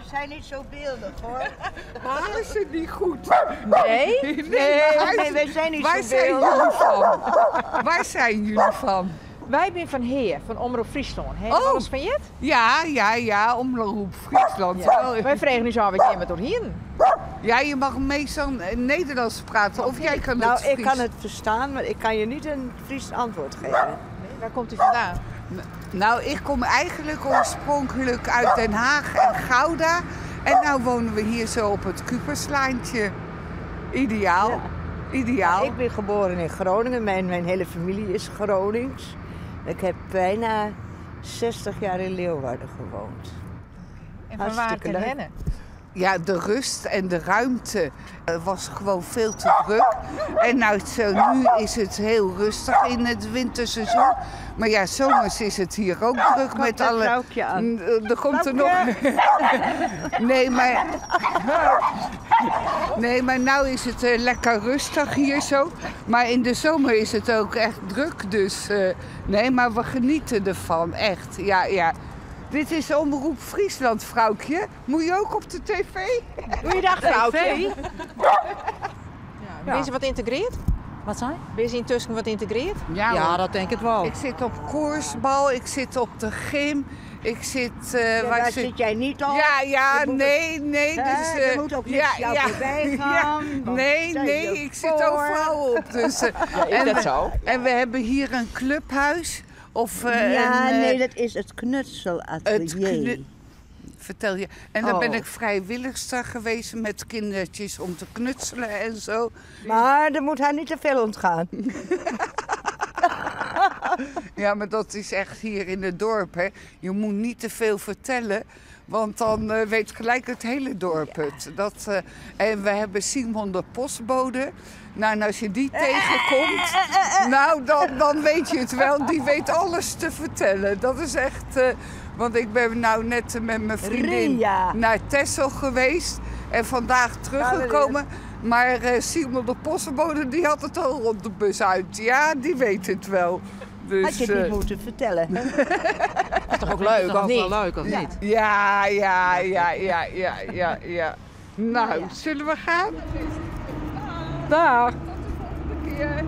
zijn niet zo beeldig hoor. Maar is het niet goed? Nee? Nee, wij zijn niet Waar zo zijn beeldig. jullie van? Waar zijn jullie van? Wij zijn van Heer, van Omroep Friesland. Heb je Oh. wel eens van Jet? Ja, Omroep Friesland. Ja. Wij vragen nu zo wat je met doorheen. Ja, je mag meestal Nederlands praten of jij kan Nou, het Fries. ik kan het verstaan, maar ik kan je niet een Fries antwoord geven. Waar komt u vandaan? Nou, ik kom eigenlijk oorspronkelijk uit Den Haag en Gouda. En nou wonen we hier zo op het Kuperslaantje. Ideaal. Ja. Ideaal. Ik ben geboren in Groningen, mijn hele familie is Gronings. Ik heb bijna 60 jaar in Leeuwarden gewoond. En van waar Hartstikke te leuk. rennen? Ja, de rust en de ruimte was gewoon veel te druk. En nou, nu is het heel rustig in het winterseizoen. Maar ja, zomers is het hier ook druk met een alle... vrouwtje aan. Er komt er nog... Nee, maar nou is het lekker rustig hier zo. Maar in de zomer is het ook echt druk. Dus nee, maar we genieten ervan, echt. Ja. Dit is Omroep Friesland, vrouwtje. Moet je ook op de tv? Goeiedag, vrouwtje. Ben je Ja. wat integreert? Wat zei? Ben je intussen wat integreert? Ja, hoor. dat denk ik wel. Ik zit op koersbal, ik zit op de gym, ik zit... Daar zit jij niet op. Ja, Je moet nee. er moet ook niks jou voorbij gaan. want Nee, stel je ik zit voor. overal op. Dus, Is dat zo? En we hebben hier een clubhuis. Of, Nee, dat is het knutselatelier. Vertel je. En dan Oh. ben ik vrijwilligster geweest met kindertjes om te knutselen en zo. Maar er moet haar niet te veel ontgaan. Ja, maar dat is echt hier in het dorp, hè. Je moet niet te veel vertellen, want dan weet gelijk het hele dorp het. En we hebben Simon de postbode. Nou, en als je die tegenkomt, nou, dan weet je het wel. Die weet alles te vertellen. Dat is echt... want ik ben nou net met mijn vriendin Ria. naar Texel geweest en vandaag teruggekomen. Maar Simon de postbode, die had het al rond de bus uit. Ja, die weet het wel. Dus, Had je het niet moeten vertellen. Dat is toch ook leuk, Dat of is niet? wel leuk, of niet? Ja. Nou, zullen we gaan? Dag. Tot de volgende keer.